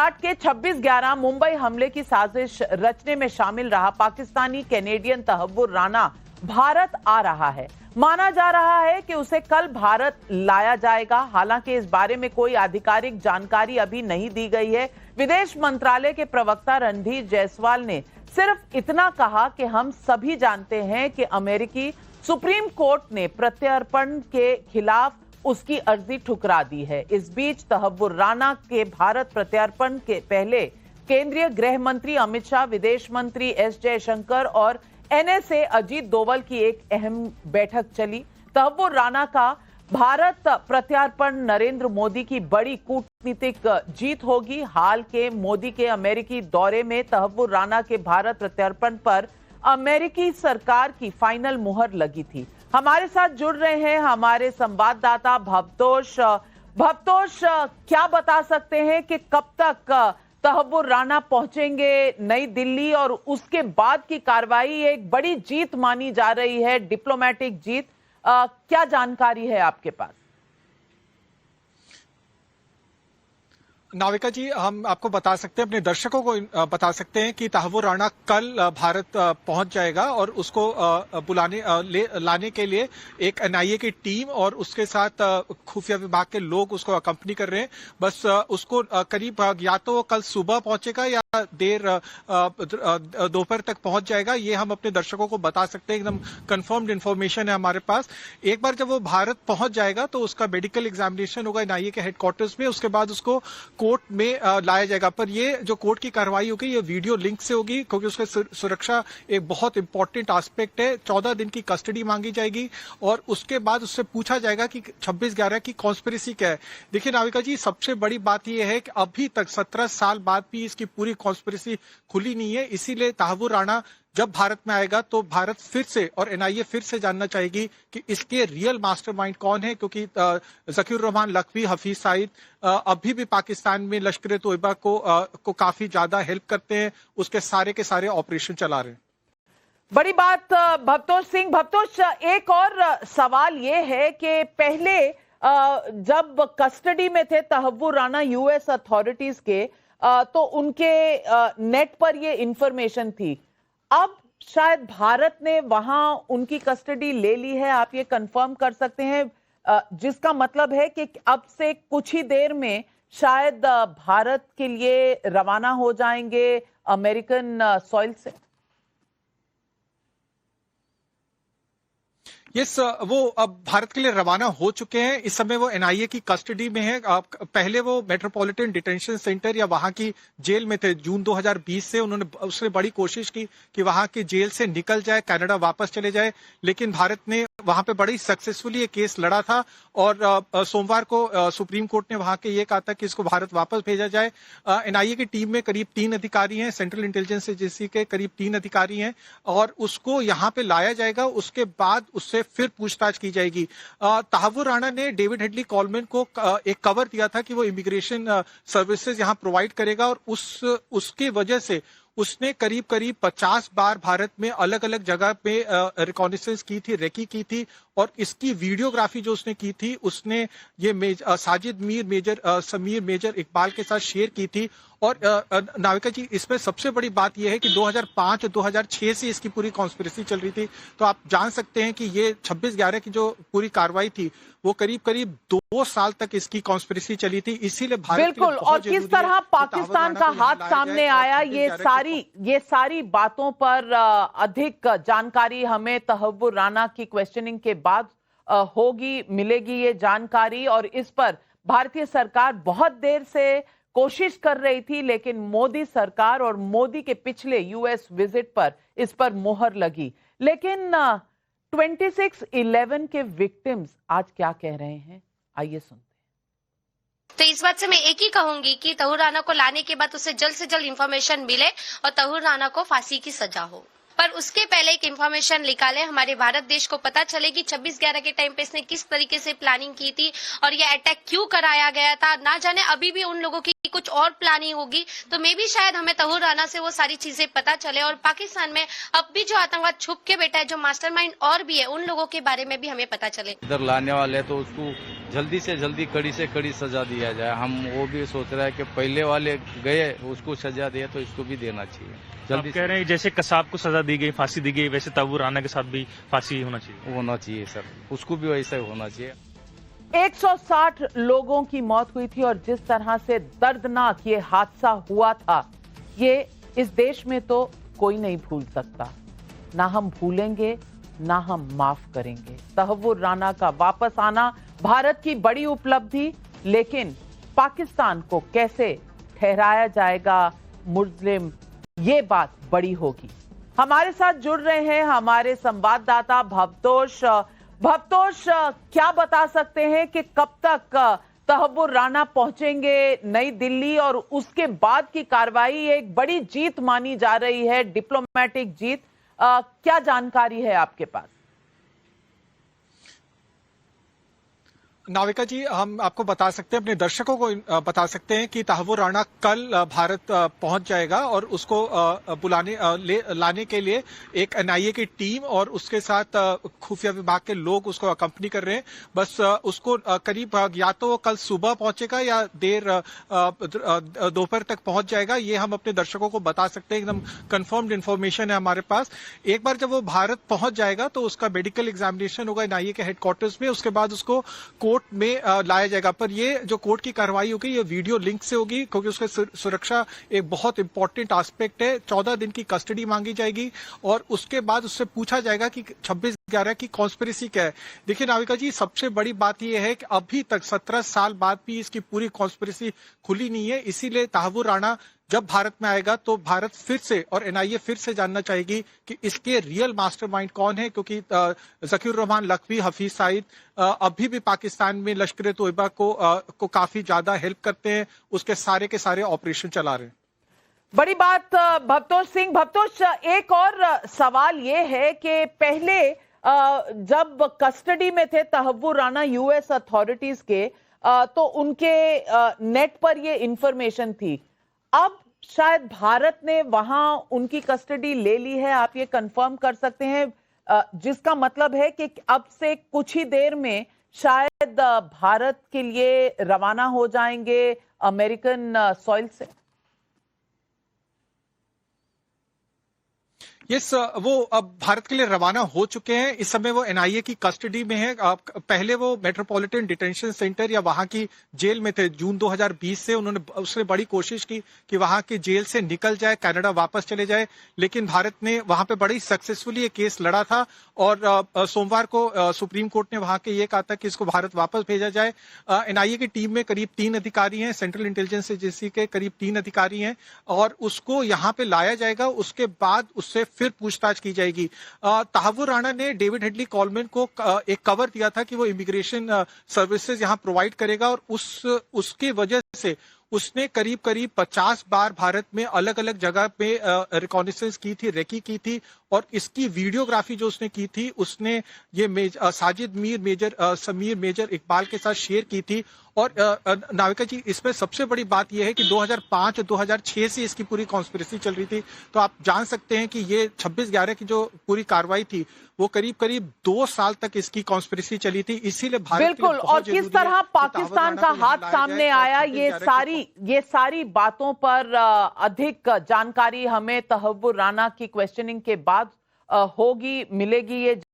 गुजरात के 26/11 मुंबई हमले की साजिश रचने में शामिल रहा पाकिस्तानी कैनेडियन तहव्वुर राना भारत आ रहा है। माना जा रहा है कि उसे कल भारत लाया जाएगा। हालांकि इस बारे में कोई आधिकारिक जानकारी अभी नहीं दी गई है। विदेश मंत्रालय के प्रवक्ता रणधीर जायसवाल ने सिर्फ इतना कहा कि हम सभी जानते हैं कि अमेरिकी सुप्रीम कोर्ट ने प्रत्यर्पण के खिलाफ उसकी अर्जी ठुकरा दी है। इस बीच तहव्वुर राना के भारत प्रत्यर्पण के पहले केंद्रीय गृह मंत्री अमित शाह, विदेश मंत्री एस जयशंकर और एनएसए अजीत डोभाल की एक अहम बैठक चली। तहव्वुर राना का भारत प्रत्यार्पण नरेंद्र मोदी की बड़ी कूटनीतिक जीत होगी। हाल के मोदी के अमेरिकी दौरे में तहव्वुर राना के भारत प्रत्यार्पण पर अमेरिकी सरकार की फाइनल मुहर लगी थी। हमारे साथ जुड़ रहे हैं हमारे संवाददाता भवतोष। भवतोष, क्या बता सकते हैं कि कब तक तहव्वुर राना पहुंचेंगे नई दिल्ली और उसके बाद की कार्रवाई एक बड़ी जीत मानी जा रही है, डिप्लोमेटिक जीत। क्या जानकारी है आपके पास? नाविका जी, हम आपको बता सकते हैं, अपने दर्शकों को बता सकते हैं कि तहव्वुर राना कल भारत पहुंच जाएगा और उसको लाने के लिए एक एनआईए की टीम और उसके साथ खुफिया विभाग के लोग उसको अकंपनी कर रहे हैं। बस उसको करीब या तो वो कल सुबह पहुंचेगा या देर दोपहर तक पहुंच जाएगा। ये हम अपने दर्शकों को बता सकते हैं, एकदम कंफर्म्ड इन्फॉर्मेशन है हमारे पास। एक बार जब वो भारत पहुंच जाएगा तो उसका मेडिकल एग्जामिनेशन होगा एनआईए के हेडक्वार्टर्स में। उसके बाद उसको कोर्ट में लाया जाएगा। पर ये जो कोर्ट की कार्रवाई होगी ये वीडियो लिंक से होगी, क्योंकि उसका सुरक्षा एक बहुत इंपॉर्टेंट एस्पेक्ट है। 14 दिन की कस्टडी मांगी जाएगी और उसके बाद उससे पूछा जाएगा कि 26/11 की कॉन्स्पिरेसी क्या है। देखिए नाविका जी, सबसे बड़ी बात यह है कि अभी तक 17 साल बाद भी इसकी पूरी कॉन्स्पिरेसी खुली नहीं है। इसीलिए तहव्वुर राना जब भारत में आएगा तो भारत फिर से और एनआईए फिर से जानना चाहेगी कि इसके रियल मास्टरमाइंड कौन है, क्योंकि ज़कीर रहमान लखवी, हफीज सईद अभी भी पाकिस्तान में लश्कर-ए-तोयबा को काफी ज्यादा हेल्प करते हैं, उसके सारे के सारे ऑपरेशन चला रहे हैं। बड़ी बात भवतोष सिंह। भवतोष, एक और सवाल ये है कि पहले जब कस्टडी में थे तहव्वुर राना यूएस अथॉरिटीज के, तो उनके नेट पर ये इंफॉर्मेशन थी। अब शायद भारत ने वहां उनकी कस्टडी ले ली है, आप ये कंफर्म कर सकते हैं, जिसका मतलब है कि अब से कुछ ही देर में शायद भारत के लिए रवाना हो जाएंगे अमेरिकन सॉइल से। यस, वो अब भारत के लिए रवाना हो चुके हैं। इस समय वो एनआईए की कस्टडी में है। पहले वो मेट्रोपॉलिटन डिटेंशन सेंटर या वहां की जेल में थे। जून 2020 से उसने बड़ी कोशिश की कि वहां की जेल से निकल जाए, कनाडा वापस चले जाए, लेकिन भारत ने वहां पे बड़ी सक्सेसफुली ये केस लड़ा था और सोमवार को सुप्रीम कोर्ट ने वहां के ये कहा था कि इसको भारत वापस भेजा जाए। एनआईए की टीम में करीब 3 अधिकारी हैं, सेंट्रल इंटेलिजेंस एजेंसी के करीब 3 अधिकारी हैं और उसको यहाँ पे लाया जाएगा। उसके बाद उससे फिर पूछताछ की जाएगी। तहव्वुर राना ने डेविड हेडली कॉलमैन को एक कवर दिया था कि वो इमिग्रेशन सर्विसेज यहाँ प्रोवाइड करेगा और उसकी वजह से उसने करीब 50 बार भारत में अलग अलग जगह पे रिकॉनिसेंस की थी, रेकी की थी और इसकी वीडियोग्राफी जो उसने की थी उसने ये साजिद मीर मेजर समीर मेजर इकबाल के साथ शेयर की थी। और नाविका जी, इसमें सबसे बड़ी बात यह है कि 2005 2006 से इसकी पूरी कॉन्स्पिरेसी चल रही थी। तो आप जान सकते हैं कि ये 26/11 की जो पूरी कार्रवाई थी वो करीब 2 साल तक इसकी कॉन्स्पिरेसी चली थी। इसीलिए भारत बिल्कुल, और किस तरह पाकिस्तान का हाथ सामने आया, ये सारी बातों पर अधिक जानकारी हमें तहव्वुर राना की क्वेश्चनिंग के बाद मिलेगी ये जानकारी। और इस पर भारतीय सरकार बहुत देर से कोशिश कर रही थी, लेकिन मोदी सरकार और मोदी के पिछले यूएस विजिट पर इस पर मोहर लगी। लेकिन 26/11 के विक्टिम्स आज क्या कह रहे हैं, आइए सुनते हैं। तो इस बात से मैं एक ही कहूंगी कि तहव्वुर राना को लाने के बाद उसे जल्द से जल्द इंफॉर्मेशन मिले और तहव्वुर राना को फांसी की सजा हो। पर उसके पहले एक इंफॉर्मेशन निकाले, हमारे भारत देश को पता चले कि 26/11 के टाइम पे इसने किस तरीके से प्लानिंग की थी और ये अटैक क्यों कराया गया था। ना जाने अभी भी उन लोगों की कुछ और प्लानिंग होगी, तो मे भी शायद हमें तहव्वुर राना से वो सारी चीजें पता चले और पाकिस्तान में अब भी जो आतंकवाद छुप के बैठा है, जो मास्टरमाइंड और भी है, उन लोगों के बारे में भी हमें पता चले। इधर लाने वाले तो उसको जल्दी से जल्दी कड़ी से कड़ी सजा दिया जाए। हम वो भी सोच रहे हैं कि पहले वाले गए उसको सजा दिया तो इसको भी देना चाहिए जल्दी। कह रहे हैं जैसे कसाब को सजा दी गई, फांसी दी गई, वैसे तहव्वुर राना के साथ भी फांसी होना चाहिए। होना चाहिए सर, उसको भी वैसा ही होना चाहिए। 160 लोगों की मौत हुई थी और जिस तरह से दर्दनाक ये हादसा हुआ था, ये इस देश में तो कोई नहीं भूल सकता। ना हम भूलेंगे, ना हम माफ करेंगे। तहव्वुर राना का वापस आना भारत की बड़ी उपलब्धि, लेकिन पाकिस्तान को कैसे ठहराया जाएगा मुजरिम, ये बात बड़ी होगी। हमारे साथ जुड़ रहे हैं हमारे संवाददाता भवतोष। भवतोष, क्या बता सकते हैं कि कब तक तहव्वुर राना पहुंचेंगे नई दिल्ली और उसके बाद की कार्रवाई? एक बड़ी जीत मानी जा रही है, डिप्लोमेटिक जीत। क्या जानकारी है आपके पास? नाविका जी, हम आपको बता सकते हैं, अपने दर्शकों को बता सकते हैं कि तहव्वुर राना कल भारत पहुंच जाएगा और उसको लाने के लिए एक एनआईए की टीम और उसके साथ खुफिया विभाग के लोग उसको अकंपनी कर रहे हैं। बस उसको करीब या तो कल सुबह पहुंचेगा या देर दोपहर तक पहुंच जाएगा। ये हम अपने दर्शकों को बता सकते हैं, एकदम कंफर्म्ड इन्फॉर्मेशन है हमारे पास। एक बार जब वो भारत पहुंच जाएगा तो उसका मेडिकल एग्जामिनेशन होगा एनआईए के हेडक्वार्टर्स में, उसके बाद उसको कोर्ट में लाया जाएगा। पर ये जो कोर्ट की कार्रवाई होगी ये वीडियो लिंक से होगी, क्योंकि उसकी सुरक्षा एक बहुत इंपॉर्टेंट एस्पेक्ट है। 14 दिन की कस्टडी मांगी जाएगी और उसके बाद उससे पूछा जाएगा कि 26/11 की कॉन्स्पिरेसी क्या है। देखिए नाविका जी, सबसे बड़ी बात यह है कि अभी तक 17 साल बाद भी इसकी पूरी कॉन्स्पिरेसी खुली नहीं है। इसीलिए तहव्वुर राना जब भारत में आएगा तो भारत फिर से और एनआईए फिर से जानना चाहेगी कि इसके रियल मास्टरमाइंड कौन है, क्योंकि ज़कीरुर रहमान लखवी, हफीज सईद अभी भी पाकिस्तान में लश्कर-ए-तोयबा को काफी ज्यादा हेल्प करते हैं, उसके सारे के सारे ऑपरेशन चला रहे हैं। बड़ी बात भवतोष सिंह। भवतोष, एक और सवाल ये है कि पहले जब कस्टडी में थे तहव्वुर राना यूएस अथॉरिटीज के, तो उनके नेट पर ये इंफॉर्मेशन थी। अब शायद भारत ने वहां उनकी कस्टडी ले ली है, आप ये कंफर्म कर सकते हैं, जिसका मतलब है कि अब से कुछ ही देर में शायद भारत के लिए रवाना हो जाएंगे अमेरिकन सॉइल से। यस, वो अब भारत के लिए रवाना हो चुके हैं। इस समय वो एनआईए की कस्टडी में है। पहले वो मेट्रोपॉलिटन डिटेंशन सेंटर या वहां की जेल में थे। जून 2020 से उसने बड़ी कोशिश की कि वहां की जेल से निकल जाए, कनाडा वापस चले जाए, लेकिन भारत ने वहां पे बड़ी सक्सेसफुली ये केस लड़ा था और सोमवार को सुप्रीम कोर्ट ने वहां के ये कहा था कि इसको भारत वापस भेजा जाए। एनआईए की टीम में करीब 3 अधिकारी हैं, सेंट्रल इंटेलिजेंस एजेंसी के करीब 3 अधिकारी हैं और उसको यहाँ पे लाया जाएगा। उसके बाद उससे फिर पूछताछ की जाएगी। तहव्वुर राना ने डेविड हेडली कॉलमैन को एक कवर दिया था कि वो इमिग्रेशन सर्विसेज यहां प्रोवाइड करेगा और उसकी वजह से उसने करीब 50 बार भारत में अलग अलग जगह पे रिकॉनिसेंस की थी, रेकी की थी और इसकी वीडियोग्राफी जो उसने की थी उसने ये साजिद मीर मेजर समीर मेजर इकबाल के साथ शेयर की थी। और नाविका जी, इसमें सबसे बड़ी बात यह है कि 2005-2006 से इसकी पूरी कॉन्स्पिरेसी चल रही थी। तो आप जान सकते हैं कि ये 26/11 की जो पूरी कार्रवाई थी वो करीब 2 साल तक इसकी कॉन्स्पिरेसी चली थी। इसीलिए भारत बिल्कुल, और किस तरह पाकिस्तान का हाथ सामने आया, ये सारी बातों पर अधिक जानकारी हमें तहव्वुर राना की क्वेश्चनिंग के बाद मिलेगी। ये